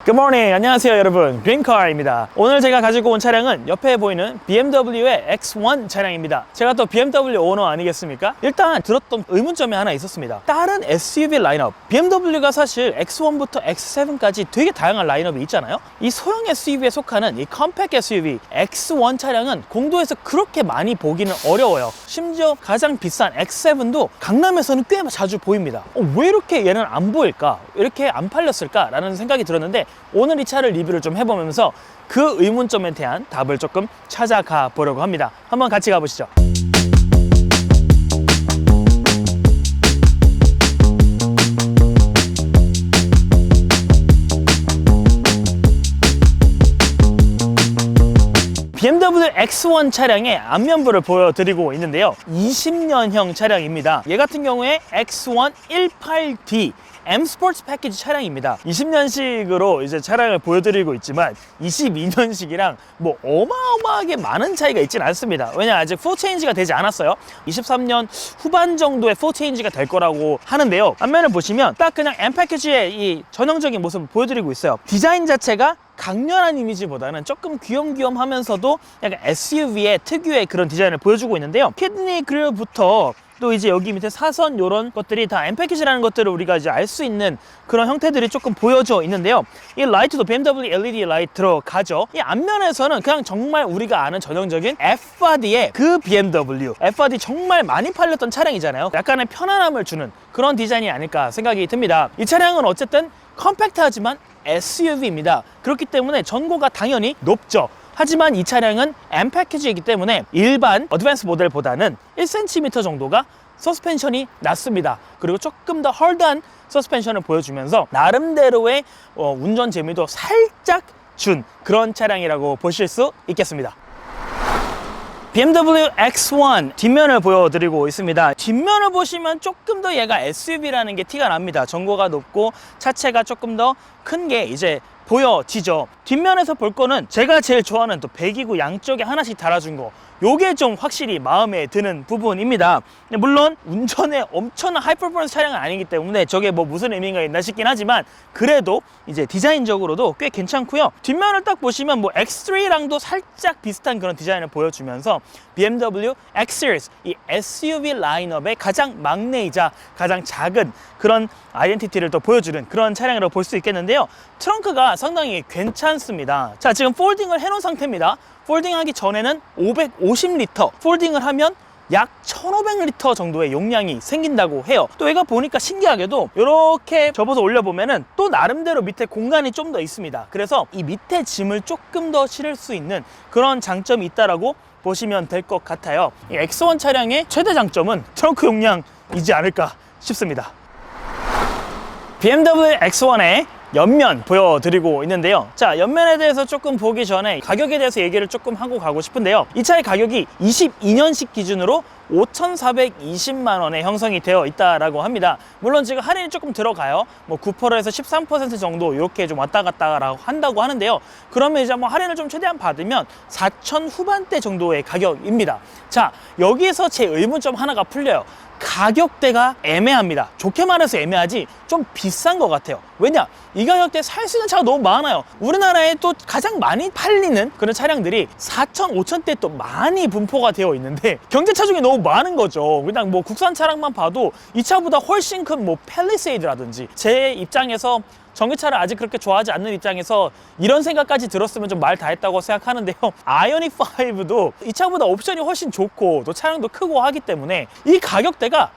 Good morning. 안녕하세요 여러분, 그린카입니다. 오늘 제가 가지고 온 차량은 옆에 보이는 BMW의 X1 차량입니다. 제가 또 BMW 오너 아니겠습니까? 일단 들었던 의문점이 하나 있었습니다. 다른 SUV 라인업, BMW가 사실 X1부터 X7까지 되게 다양한 라인업이 있잖아요. 이 소형 SUV에 속하는 이 컴팩 SUV X1 차량은 공도에서 그렇게 많이 보기는 어려워요. 심지어 가장 비싼 X7도 강남에서는 꽤 자주 보입니다. 왜 이렇게 얘는 안 보일까? 왜 이렇게 안 팔렸을까? 라는 생각이 들었는데 오늘 이 차를 리뷰를 좀 해보면서 그 의문점에 대한 답을 조금 찾아가 보려고 합니다. 한번 같이 가보시죠. BMW X1 차량의 안면부를 보여드리고 있는데요. 20년형 차량입니다. 얘 같은 경우에 X1 18D M 스포츠 패키지 차량입니다. 20년식으로 이제 차량을 보여드리고 있지만 22년식이랑 뭐 어마어마하게 많은 차이가 있진 않습니다. 왜냐, 아직 4체인지가 되지 않았어요. 23년 후반 정도에 4체인지가 될 거라고 하는데요. 앞면을 보시면 딱 그냥 M 패키지의 이 전형적인 모습을 보여드리고 있어요. 디자인 자체가 강렬한 이미지보다는 조금 귀염귀염하면서도 약간 SUV의 특유의 그런 디자인을 보여주고 있는데요. 키드니 그릴부터 또 이제 여기 밑에 사선 이런 것들이 다 M 패키지라는 것들을 우리가 이제 알 수 있는 그런 형태들이 조금 보여져 있는데요. 이 라이트도 BMW LED 라이트 들어가죠. 이 앞면에서는 그냥 정말 우리가 아는 전형적인 F-Body의 그 BMW, F-Body 정말 많이 팔렸던 차량이잖아요. 약간의 편안함을 주는 그런 디자인이 아닐까 생각이 듭니다. 이 차량은 어쨌든 컴팩트하지만 SUV입니다. 그렇기 때문에 전고가 당연히 높죠. 하지만 이 차량은 M 패키지이기 때문에 일반 어드밴스 모델보다는 1cm 정도가 서스펜션이 낮습니다. 그리고 조금 더 헐드한 서스펜션을 보여주면서 나름대로의 운전 재미도 살짝 준 그런 차량이라고 보실 수 있겠습니다. BMW X1 뒷면을 보여드리고 있습니다. 뒷면을 보시면 조금 더 얘가 SUV라는 게 티가 납니다. 전고가 높고 차체가 조금 더 큰 게 이제 보여지죠. 뒷면에서 볼 거는 제가 제일 좋아하는 또 배기구 양쪽에 하나씩 달아준 거, 요게 좀 확실히 마음에 드는 부분입니다. 물론 운전에 엄청난 하이퍼포먼스 차량은 아니기 때문에 저게 뭐 무슨 의미가 있나 싶긴 하지만 그래도 이제 디자인적으로도 꽤 괜찮고요. 뒷면을 딱 보시면 뭐 X3랑도 살짝 비슷한 그런 디자인을 보여주면서 BMW X-Series, 이 SUV 라인업의 가장 막내이자 가장 작은 그런 아이덴티티를 또 보여주는 그런 차량이라고 볼 수 있겠는데요. 트렁크가 상당히 괜찮습니다. 자, 지금 폴딩을 해놓은 상태입니다. 폴딩하기 전에는 550리터, 폴딩을 하면 약 1500리터 정도의 용량이 생긴다고 해요. 또 얘가 보니까 신기하게도 이렇게 접어서 올려보면은 또 나름대로 밑에 공간이 좀 더 있습니다. 그래서 이 밑에 짐을 조금 더 실을 수 있는 그런 장점이 있다라고 보시면 될 것 같아요. 이 X1 차량의 최대 장점은 트렁크 용량이지 않을까 싶습니다. BMW X1의 옆면 보여드리고 있는데요. 자, 옆면에 대해서 조금 보기 전에 가격에 대해서 얘기를 조금 하고 가고 싶은데요. 이 차의 가격이 22년식 기준으로 5,420만 원에 형성이 되어 있다라고 합니다. 물론 지금 할인이 조금 들어가요. 뭐 9%에서 13% 정도 이렇게 좀 왔다 갔다 한다고 하는데요. 그러면 이제 뭐 할인을 좀 최대한 받으면 4천 후반대 정도의 가격입니다. 자, 여기에서 제 의문점 하나가 풀려요. 가격대가 애매합니다. 좋게 말해서 애매하지 좀 비싼 것 같아요. 왜냐? 이 가격대에 살 수 있는 차가 너무 많아요. 우리나라에 또 가장 많이 팔리는 그런 차량들이 4천, 5천대 또 많이 분포가 되어 있는데 경제차 중에 너무 많은 거죠. 그냥 뭐 국산 차량만 봐도 이 차보다 훨씬 큰 뭐 팰리세이드라든지, 제 입장에서 전기차를 아직 그렇게 좋아하지 않는 입장에서 이런 생각까지 들었으면 좀 말 다 했다고 생각하는데요. 아이오닉 5도 이 차보다 옵션이 훨씬 좋고 또 차량도 크고 하기 때문에 이 가격대가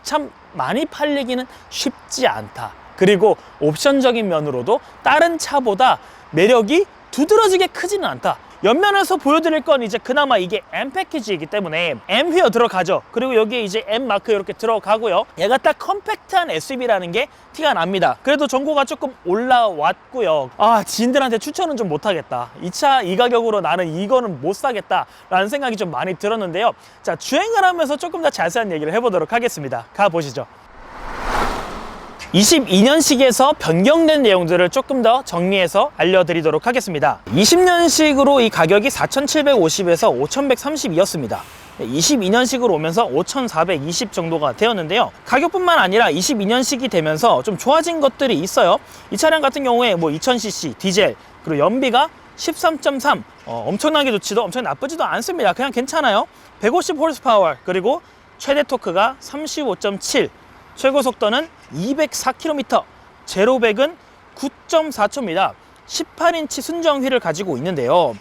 참 많이 팔리기는 쉽지 않다. 그리고 옵션적인 면으로도 다른 차보다 매력이 두드러지게 크지는 않다. 옆면에서 보여드릴 건 이제 그나마 이게 M 패키지이기 때문에 M 휠 들어가죠. 그리고 여기에 이제 M 마크 이렇게 들어가고요. 얘가 딱 컴팩트한 SUV라는 게 티가 납니다. 그래도 전고가 조금 올라왔고요. 지인들한테 추천은 좀 못하겠다. 이 차 이 가격으로 나는 이거는 못 사겠다 라는 생각이 좀 많이 들었는데요. 자, 주행을 하면서 조금 더 자세한 얘기를 해보도록 하겠습니다. 가보시죠. 22년식에서 변경된 내용들을 조금 더 정리해서 알려드리도록 하겠습니다. 20년식으로 이 가격이 4,750에서 5,132였습니다. 22년식으로 오면서 5,420 정도가 되었는데요. 가격뿐만 아니라 22년식이 되면서 좀 좋아진 것들이 있어요. 이 차량 같은 경우에 뭐 2000cc 디젤, 그리고 연비가 13.3, 엄청나게 좋지도 엄청 나쁘지도 않습니다. 그냥 괜찮아요. 150horsepower, 그리고 최대 토크가 35.7, 최고 속도는 204km, 제로 100은 9.4초입니다. 18인치 순정 휠을 가지고 있는데요.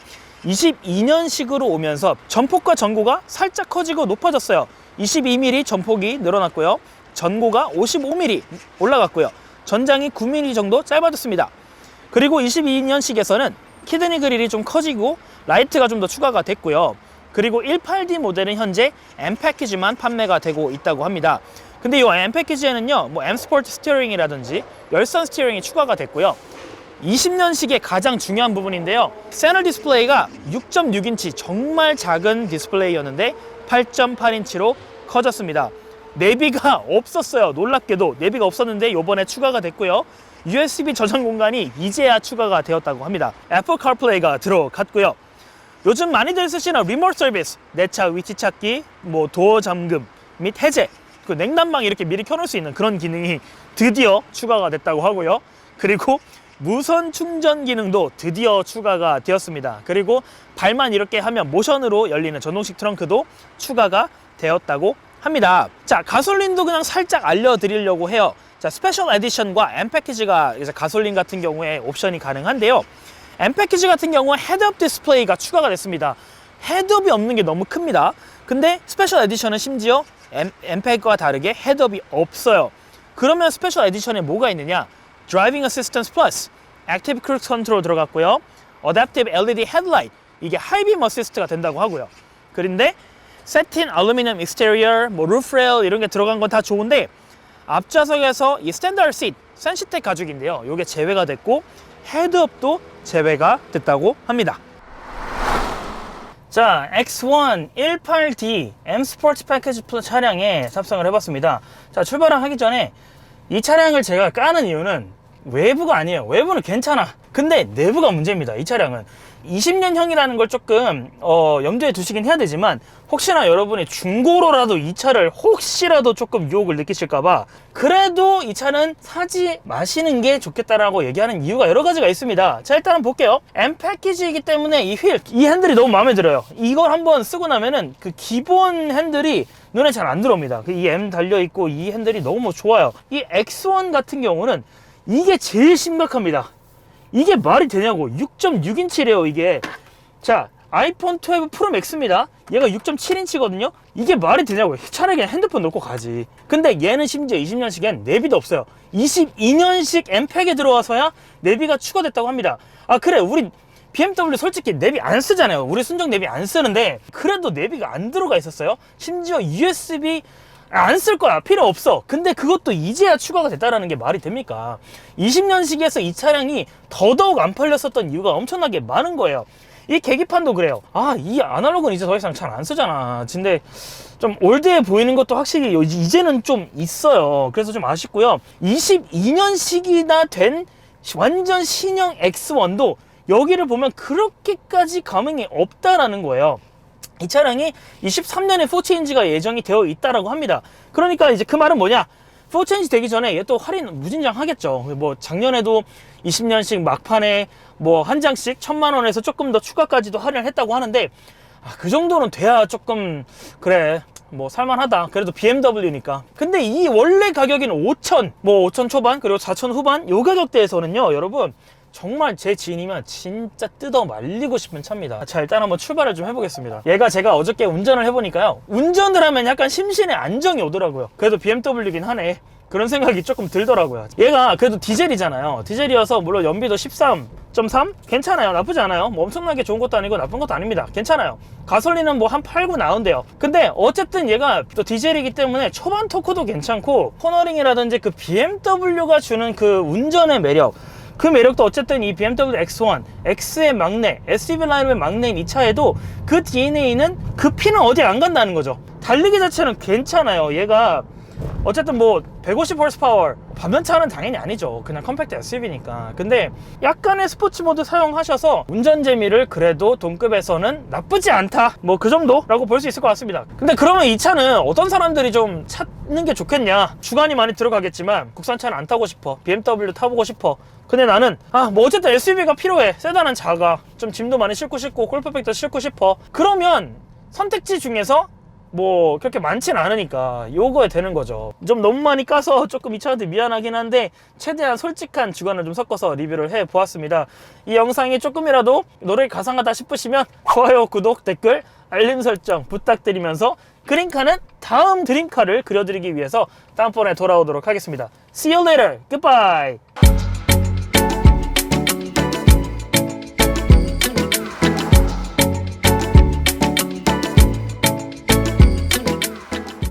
22년식으로 오면서 전폭과 전고가 살짝 커지고 높아졌어요. 22mm 전폭이 늘어났고요. 전고가 55mm 올라갔고요. 전장이 9mm 정도 짧아졌습니다. 그리고 22년식에서는 키드니 그릴이 좀 커지고 라이트가 좀 더 추가가 됐고요. 그리고 18D 모델은 현재 M 패키지만 판매가 되고 있다고 합니다. 근데 이 M 패키지에는요, 뭐 M 스포츠 스티어링이라든지 열선 스티어링이 추가가 됐고요. 20년식의 가장 중요한 부분인데요. 센터 디스플레이가 6.6인치 정말 작은 디스플레이였는데 8.8인치로 커졌습니다. 내비가 없었어요. 놀랍게도 내비가 없었는데 이번에 추가가 됐고요. USB 저장 공간이 이제야 추가가 되었다고 합니다. 애플 카플레이가 들어갔고요. 요즘 많이들 쓰시는 리모트 서비스, 내 차 위치 찾기, 뭐 도어 잠금 및 해제, 그 냉난방 이렇게 미리 켜놓을 수 있는 그런 기능이 드디어 추가가 됐다고 하고요. 그리고 무선 충전 기능도 드디어 추가가 되었습니다. 그리고 발만 이렇게 하면 모션으로 열리는 전동식 트렁크도 추가가 되었다고 합니다. 자, 가솔린도 그냥 살짝 알려드리려고 해요. 자, 스페셜 에디션과 M 패키지가 이제 가솔린 같은 경우에 옵션이 가능한데요. M 패키지 같은 경우는 헤드업 디스플레이가 추가가 됐습니다. 헤드업이 없는 게 너무 큽니다. 근데 스페셜 에디션은 심지어 M 패키지와 다르게 헤드업이 없어요. 그러면 스페셜 에디션에 뭐가 있느냐? Driving Assistance Plus, Active Cruise Control 들어갔고요. Adaptive LED Headlight, 이게 하이빔 어시스트가 된다고 하고요. 그런데 Satin Aluminum Exterior, 뭐 Roof Rail 이런 게 들어간 건 다 좋은데 앞좌석에서 이 스탠다드 시트, 센시텍 가죽인데요. 이게 제외가 됐고 헤드업도 제외가 됐다고 합니다. 자, X1 18D M 스포츠 패키지 플러스 차량에 탑승을 해봤습니다. 자, 출발을 하기 전에 이 차량을 제가 까는 이유는 외부가 아니에요. 외부는 괜찮아. 근데 내부가 문제입니다. 이 차량은 20년형이라는 걸 조금 염두에 두시긴 해야 되지만 혹시나 여러분이 중고로라도 이 차를 혹시라도 조금 유혹을 느끼실까봐 그래도 이 차는 사지 마시는 게 좋겠다라고 얘기하는 이유가 여러 가지가 있습니다. 자, 일단은 볼게요. M 패키지이기 때문에 이 핸들이 너무 마음에 들어요. 이걸 한번 쓰고 나면은 그 기본 핸들이 눈에 잘 안 들어옵니다. 이 M 달려있고 이 핸들이 너무 좋아요. 이 X1 같은 경우는 이게 제일 심각합니다. 이게 말이 되냐고. 6.6인치래요 이게. 자, 아이폰 12 프로 맥스입니다. 얘가 6.7인치거든요 이게 말이 되냐고. 차라리 그냥 핸드폰 놓고 가지. 근데 얘는 심지어 20년식엔 내비도 없어요. 22년식 M팩에 들어와서야 내비가 추가됐다고 합니다. 아, 그래, 우리 BMW 솔직히 내비 안 쓰잖아요. 우리 순정 내비 안 쓰는데 그래도 내비가 안 들어가 있었어요. 심지어 USB 안 쓸 거야. 필요 없어. 근데 그것도 이제야 추가가 됐다라는 게 말이 됩니까? 20년식에서 이 차량이 더더욱 안 팔렸었던 이유가 엄청나게 많은 거예요. 이 계기판도 그래요. 아, 이 아날로그는 이제 더 이상 잘 안 쓰잖아. 근데 좀 올드해 보이는 것도 확실히 이제는 좀 있어요. 그래서 좀 아쉽고요. 22년식이나 된 완전 신형 X1도 여기를 보면 그렇게까지 감흥이 없다라는 거예요. 이 차량이 23년에 4체인지가 예정이 되어 있다라고 합니다. 그러니까 이제 그 말은 뭐냐? 4체인지 되기 전에 얘 또 할인 무진장 하겠죠. 뭐 작년에도 20년식 막판에 뭐 한 장씩 1,000만 원에서 조금 더 추가까지도 할인을 했다고 하는데 그 정도는 돼야 조금 그래 뭐 살만하다. 그래도 BMW니까. 근데 이 원래 가격인 5천, 뭐 5천 초반 그리고 4천 후반 요 가격대에서는요, 여러분 정말 제 지인이면 진짜 뜯어 말리고 싶은 차입니다. 자, 일단 한번 출발을 좀 해보겠습니다. 얘가 제가 어저께 운전을 해보니까요, 운전을 하면 약간 심신의 안정이 오더라고요. 그래도 BMW긴 하네, 그런 생각이 조금 들더라고요. 얘가 그래도 디젤이잖아요. 디젤이어서 물론 연비도 13.3? 괜찮아요. 나쁘지 않아요. 뭐 엄청나게 좋은 것도 아니고 나쁜 것도 아닙니다. 괜찮아요. 가솔린은 뭐 한 8, 9 나온대요. 근데 어쨌든 얘가 또 디젤이기 때문에 초반 토크도 괜찮고 코너링이라든지 그 BMW가 주는 그 운전의 매력, 그 매력도 어쨌든 이 BMW X1, X의 막내, SUV 라인업의 막내인 이 차에도 그 DNA는 그 피는 어디 안 간다는 거죠. 달리기 자체는 괜찮아요. 얘가 어쨌든 뭐 150horsepower 반면차는 당연히 아니죠. 그냥 컴팩트 SUV니까. 근데 약간의 스포츠 모드 사용하셔서 운전 재미를 그래도 동급에서는 나쁘지 않다, 뭐 그 정도라고 볼 수 있을 것 같습니다. 근데 그러면 이 차는 어떤 사람들이 좀 찾는 게 좋겠냐? 주간이 많이 들어가겠지만 국산차는 안 타고 싶어, BMW 타보고 싶어. 근데 나는 뭐 어쨌든 SUV가 필요해, 세단은 작아, 좀 짐도 많이 싣고 싶고 골프백도 싣고 싶어. 그러면 선택지 중에서 뭐 그렇게 많진 않으니까 요거에 되는 거죠. 좀 너무 많이 까서 조금 이 차한테 미안하긴 한데 최대한 솔직한 주관을 좀 섞어서 리뷰를 해 보았습니다. 이 영상이 조금이라도 노래가 가상하다 싶으시면 좋아요, 구독, 댓글, 알림 설정 부탁드리면서 그린카는 다음 드림카를 그려드리기 위해서 다음번에 돌아오도록 하겠습니다. See you later. Goodbye.